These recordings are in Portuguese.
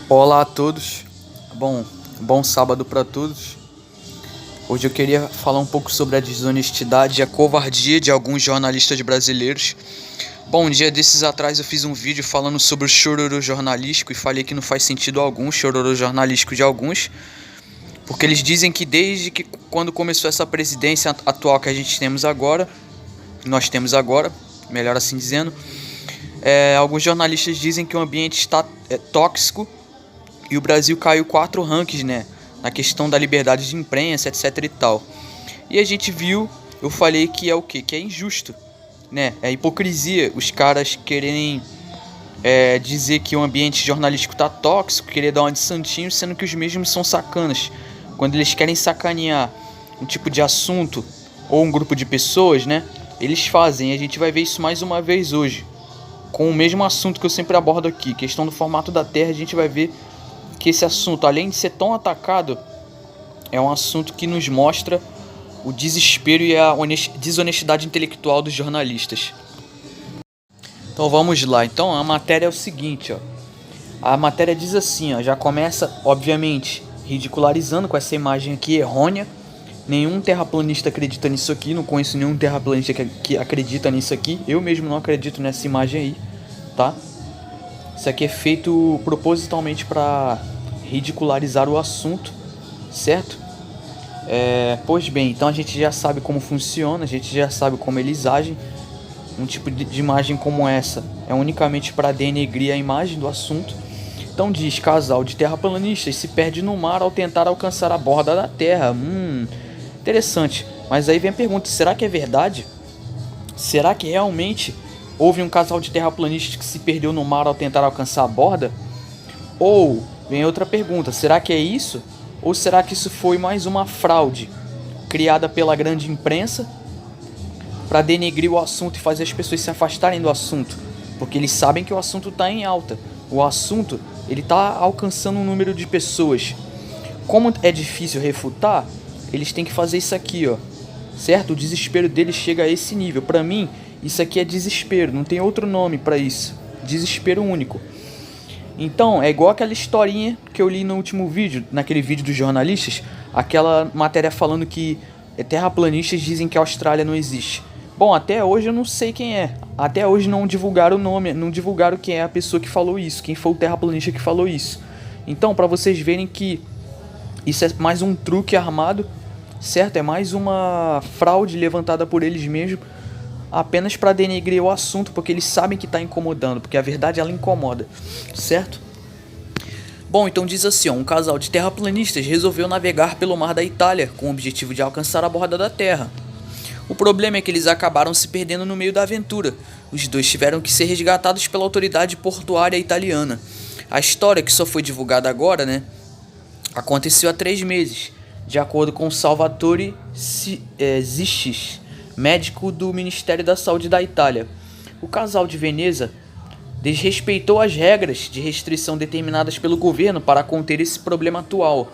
Olá a todos, bom sábado para todos. Hoje eu queria falar um pouco sobre a desonestidade e a covardia de alguns jornalistas brasileiros. Um dia desses atrás eu fiz um vídeo falando sobre o chororô jornalístico e falei que não faz sentido algum o chororô jornalístico de alguns, porque eles dizem que desde que quando começou essa presidência atual que nós temos agora, melhor assim dizendo, alguns jornalistas dizem que o ambiente está tóxico. E o Brasil caiu 4 rankings, né? Na questão da liberdade de imprensa, etc e tal. E a gente viu, eu falei que é o quê? Que é injusto, né? É hipocrisia os caras quererem dizer que o ambiente jornalístico tá tóxico, querer dar uma de santinho, sendo que os mesmos são sacanas. Quando eles querem sacanear um tipo de assunto ou um grupo de pessoas, né? Eles fazem, e a gente vai ver isso mais uma vez hoje. Com o mesmo assunto que eu sempre abordo aqui, questão do formato da Terra, a gente vai ver que esse assunto, além de ser tão atacado, é um assunto que nos mostra o desespero e a desonestidade intelectual dos jornalistas. Então vamos lá. Então a matéria é o seguinte, ó. A matéria diz assim, ó, já começa, obviamente, ridicularizando com essa imagem aqui errônea. Nenhum terraplanista acredita nisso aqui, não conheço nenhum terraplanista que acredita nisso aqui. Eu mesmo não acredito nessa imagem aí, tá? Isso aqui é feito propositalmente para ridicularizar o assunto, certo? Pois bem, então a gente já sabe como funciona, a gente já sabe como eles agem. Um tipo de imagem como essa é unicamente para denegrir a imagem do assunto. Então diz, casal de terraplanistas se perde no mar ao tentar alcançar a borda da Terra. Interessante. Mas aí vem a pergunta, será que é verdade? Será que realmente houve um casal de terraplanistas que se perdeu no mar ao tentar alcançar a borda? Ou, vem outra pergunta, será que é isso? Ou será que isso foi mais uma fraude criada pela grande imprensa para denegrir o assunto e fazer as pessoas se afastarem do assunto? Porque eles sabem que o assunto está em alta. O assunto está alcançando um número de pessoas. Como é difícil refutar, eles têm que fazer isso aqui, ó. Certo? O desespero deles chega a esse nível. Para mim, isso aqui é desespero, não tem outro nome para isso. Desespero único. Então, é igual aquela historinha que eu li no último vídeo, naquele vídeo dos jornalistas, aquela matéria falando que terraplanistas dizem que a Austrália não existe. Até hoje eu não sei quem é. Até hoje não divulgaram o nome, não divulgaram quem é a pessoa que falou isso, quem foi o terraplanista que falou isso. Então, para vocês verem que isso é mais um truque armado, certo? É mais uma fraude levantada por eles mesmos, apenas para denegrir o assunto, porque eles sabem que está incomodando, porque a verdade ela incomoda, certo? Então diz assim, ó, um casal de terraplanistas resolveu navegar pelo mar da Itália com o objetivo de alcançar a borda da Terra. O problema é que eles acabaram se perdendo no meio da aventura. Os dois tiveram que ser resgatados pela autoridade portuária italiana. A história, que só foi divulgada agora, né, aconteceu há 3 meses, de acordo com Salvatore Zistis, médico do Ministério da Saúde da Itália. O casal de Veneza desrespeitou as regras de restrição determinadas pelo governo para conter esse problema atual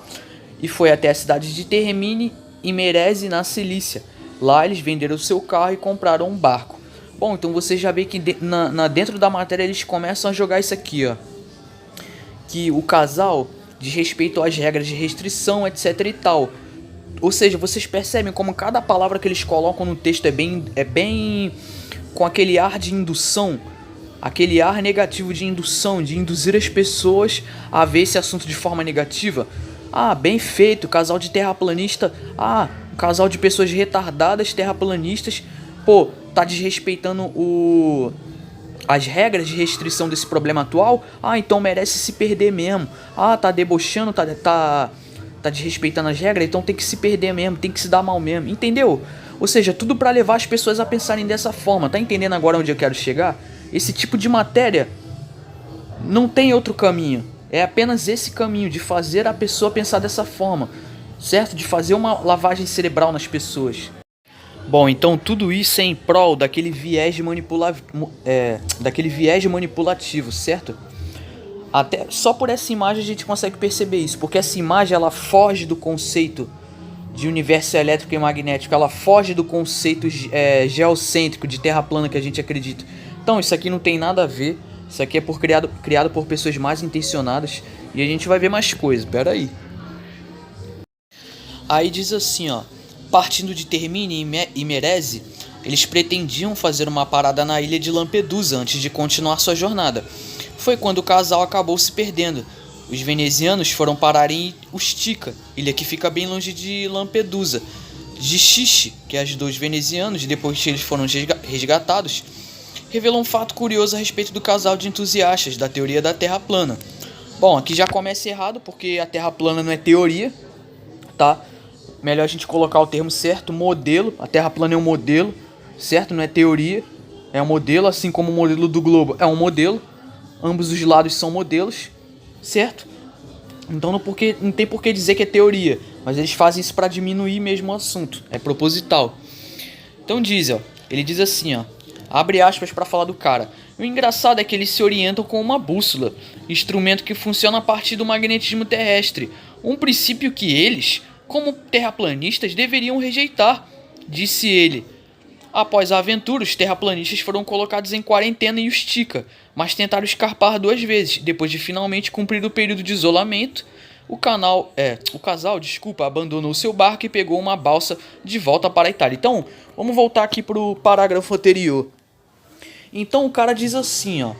e foi até a cidade de Termini e Merese, na Cilícia. Lá eles venderam seu carro e compraram um barco. Então você já vê que dentro da matéria eles começam a jogar isso aqui, ó, que o casal desrespeitou as regras de restrição, etc e tal. Ou seja, vocês percebem como cada palavra que eles colocam no texto é bem com aquele ar de indução, aquele ar negativo de indução, de induzir as pessoas a ver esse assunto de forma negativa. Bem feito, casal de terraplanista. Um casal de pessoas retardadas, terraplanistas. Tá desrespeitando as regras de restrição desse problema atual. Então merece se perder mesmo. Tá debochando, tá desrespeitando as regras, então tem que se perder mesmo, tem que se dar mal mesmo, entendeu? Ou seja, tudo para levar as pessoas a pensarem dessa forma. Tá entendendo agora onde eu quero chegar? Esse tipo de matéria não tem outro caminho. É apenas esse caminho de fazer a pessoa pensar dessa forma, certo? De fazer uma lavagem cerebral nas pessoas. Então tudo isso é em prol daquele viés manipulativo, certo? Até só por essa imagem a gente consegue perceber isso, porque essa imagem ela foge do conceito de universo elétrico e magnético, ela foge do conceito geocêntrico de terra plana que a gente acredita. Então isso aqui não tem nada a ver, Isso aqui é criado por pessoas mais intencionadas e a gente vai ver mais coisas. Pera aí. Aí diz assim, ó. Partindo de Termini e Merese, eles pretendiam fazer uma parada na ilha de Lampedusa antes de continuar sua jornada. Foi quando o casal acabou se perdendo. Os venezianos foram parar em Ustica, ilha que fica bem longe de Lampedusa. Gishishi, que ajudou os venezianos depois que eles foram resgatados, revelou um fato curioso a respeito do casal de entusiastas da teoria da Terra plana. Bom, aqui já começa errado porque a Terra plana não é teoria, tá? Melhor a gente colocar o termo certo, modelo. A Terra plana é um modelo, certo? Não é teoria, é um modelo, assim como o modelo do globo é um modelo. Ambos os lados são modelos, certo? Então não tem por que dizer que é teoria, mas eles fazem isso para diminuir mesmo o assunto, é proposital. Então ele diz assim, ó, abre aspas para falar do cara. O engraçado é que eles se orientam com uma bússola, instrumento que funciona a partir do magnetismo terrestre, um princípio que eles, como terraplanistas, deveriam rejeitar, disse ele. Após a aventura, os terraplanistas foram colocados em quarentena em Ustica, mas tentaram escapar 2 vezes. Depois de finalmente cumprir o período de isolamento, o casal abandonou seu barco e pegou uma balsa de volta para a Itália. Então, vamos voltar aqui para o parágrafo anterior. Então o cara diz assim, ó.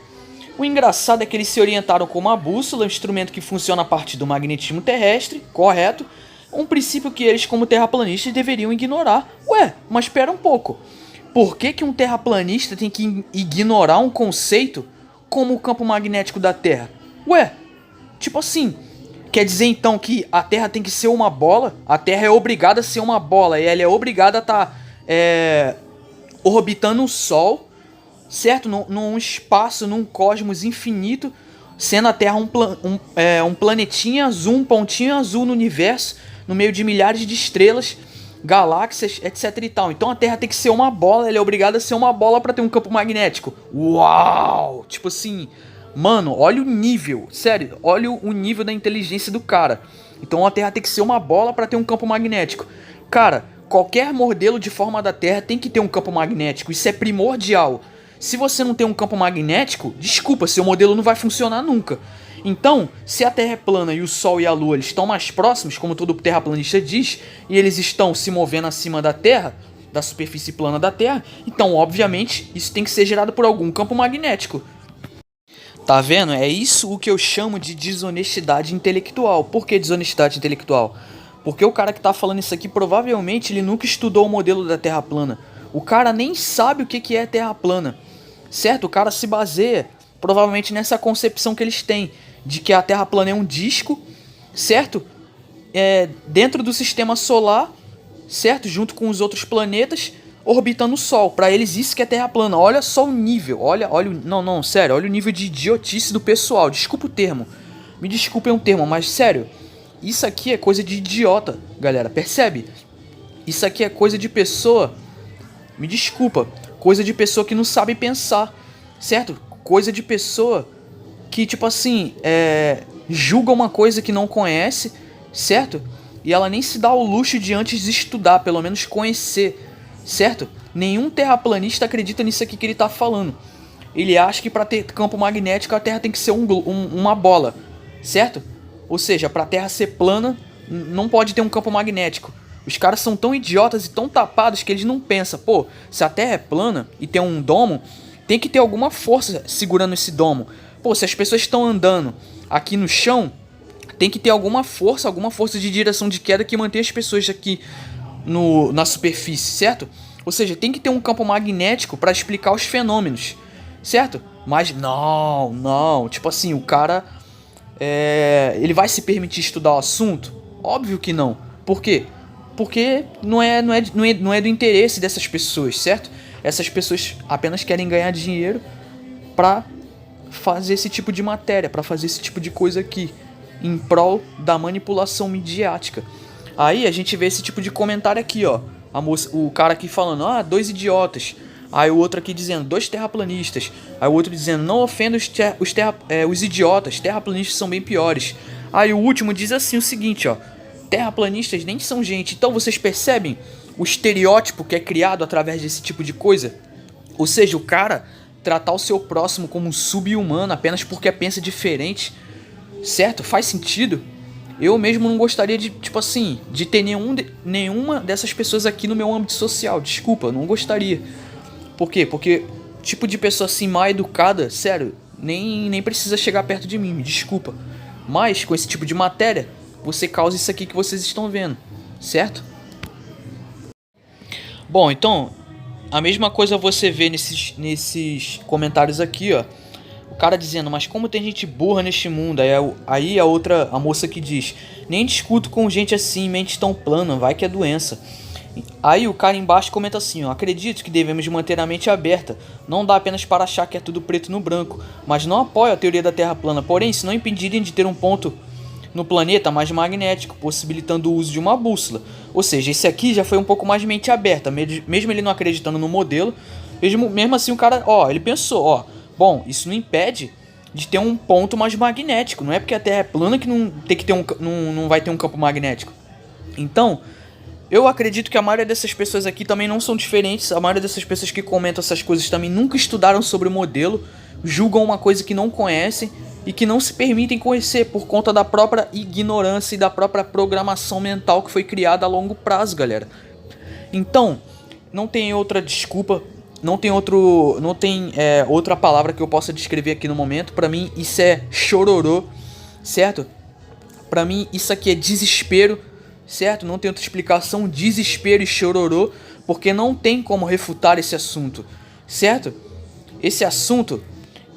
O engraçado é que eles se orientaram com uma bússola, um instrumento que funciona a partir do magnetismo terrestre, correto? Um princípio que eles, como terraplanistas, deveriam ignorar. Ué, mas espera um pouco. Por que um terraplanista tem que ignorar um conceito como o campo magnético da Terra? Ué, tipo assim, quer dizer então que a Terra tem que ser uma bola? A Terra é obrigada a ser uma bola e ela é obrigada a estar orbitando o Sol, certo? Num espaço, num cosmos infinito, sendo a Terra um planetinha azul, um pontinho azul no universo, no meio de milhares de estrelas, galáxias, etc e tal. Então a Terra tem que ser uma bola, ela é obrigada a ser uma bola para ter um campo magnético. Uau! Tipo assim, mano, olha o nível, sério, olha o nível da inteligência do cara. Então a Terra tem que ser uma bola para ter um campo magnético. Cara, qualquer modelo de forma da Terra tem que ter um campo magnético, isso é primordial. Se você não tem um campo magnético, desculpa, seu modelo não vai funcionar nunca. Então, se a Terra é plana e o Sol e a Lua eles estão mais próximos, como todo terraplanista diz, e eles estão se movendo acima da Terra, da superfície plana da Terra, então, obviamente, isso tem que ser gerado por algum campo magnético. Tá vendo? É isso o que eu chamo de desonestidade intelectual. Por que desonestidade intelectual? Porque o cara que tá falando isso aqui, provavelmente, ele nunca estudou o modelo da Terra plana. O cara nem sabe o que é Terra plana, certo? O cara se baseia, provavelmente, nessa concepção que eles têm, de que a Terra plana é um disco, certo? Dentro do sistema solar, certo? Junto com os outros planetas, orbitando o Sol. Pra eles isso que é Terra plana. Olha só o nível, sério, olha o nível de idiotice do pessoal. Desculpa o termo, me desculpem o termo, mas sério, isso aqui é coisa de idiota, galera, percebe? Isso aqui é coisa de pessoa, me desculpa, coisa de pessoa que não sabe pensar, certo? Coisa de pessoa que, tipo assim, julga uma coisa que não conhece, certo? E ela nem se dá o luxo de antes de estudar, pelo menos conhecer, certo? Nenhum terraplanista acredita nisso aqui que ele tá falando. Ele acha que para ter campo magnético a Terra tem que ser uma bola, certo? Ou seja, para a Terra ser plana, não pode ter um campo magnético. Os caras são tão idiotas e tão tapados que eles não pensam, pô, se a Terra é plana e tem um domo, tem que ter alguma força segurando esse domo. Pô, se as pessoas estão andando aqui no chão, tem que ter alguma força de direção de queda que mantém as pessoas aqui na superfície, certo? Ou seja, tem que ter um campo magnético para explicar os fenômenos, certo? Mas não, tipo assim, o cara ele vai se permitir estudar o assunto? Óbvio que não. Por quê? Porque não é do interesse dessas pessoas, certo? Essas pessoas apenas querem ganhar dinheiro pra fazer esse tipo de matéria, pra fazer esse tipo de coisa aqui, em prol da manipulação midiática. Aí a gente vê esse tipo de comentário aqui, ó. O cara aqui falando, 2 idiotas. Aí o outro aqui dizendo, 2 terraplanistas. Aí o outro dizendo, não ofenda os idiotas, terraplanistas são bem piores. Aí o último diz assim o seguinte, ó. Terraplanistas nem são gente. Então vocês percebem o estereótipo que é criado através desse tipo de coisa? Ou seja, o cara tratar o seu próximo como um sub-humano apenas porque pensa diferente, certo? Faz sentido? Eu mesmo não gostaria de, tipo assim, de ter nenhuma dessas pessoas aqui no meu âmbito social. Desculpa, não gostaria. Por quê? Porque tipo de pessoa assim mal educada, sério, nem precisa chegar perto de mim, me desculpa. Mas com esse tipo de matéria, você causa isso aqui que vocês estão vendo, certo? Bom, então, a mesma coisa você vê nesses comentários aqui, ó. O cara dizendo, mas como tem gente burra neste mundo? Aí a moça que diz, nem discuto com gente assim, mente tão plana, vai que é doença. Aí o cara embaixo comenta assim, ó, acredito que devemos manter a mente aberta, não dá apenas para achar que é tudo preto no branco, mas não apoio a teoria da Terra plana, porém se não impedirem de ter um ponto no planeta mais magnético, possibilitando o uso de uma bússola. Ou seja, esse aqui já foi um pouco mais mente aberta, mesmo ele não acreditando no modelo, mesmo assim o cara, ó, ele pensou, ó, bom, isso não impede de ter um ponto mais magnético, não é porque a Terra é plana que não tem que ter não vai ter um campo magnético. Então, eu acredito que a maioria dessas pessoas aqui também não são diferentes. A maioria dessas pessoas que comentam essas coisas também nunca estudaram sobre o modelo, julgam uma coisa que não conhecem e que não se permitem conhecer por conta da própria ignorância e da própria programação mental que foi criada a longo prazo, galera. Então, não tem outra desculpa, não tem outra palavra que eu possa descrever aqui no momento. Pra mim isso é chororô, certo? Pra mim isso aqui é desespero, certo? Não tem outra explicação, desespero e chororô, porque não tem como refutar esse assunto, certo? Esse assunto,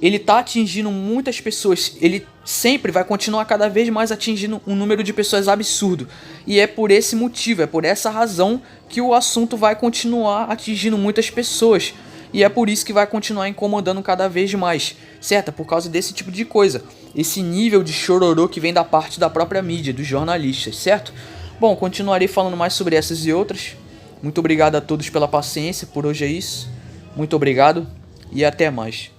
ele tá atingindo muitas pessoas, ele sempre vai continuar cada vez mais atingindo um número de pessoas absurdo. E é por esse motivo, é por essa razão que o assunto vai continuar atingindo muitas pessoas. E é por isso que vai continuar incomodando cada vez mais, certo? Por causa desse tipo de coisa, esse nível de chororô que vem da parte da própria mídia, dos jornalistas, certo? Bom, continuarei falando mais sobre essas e outras. Muito obrigado a todos pela paciência, por hoje é isso. Muito obrigado e até mais.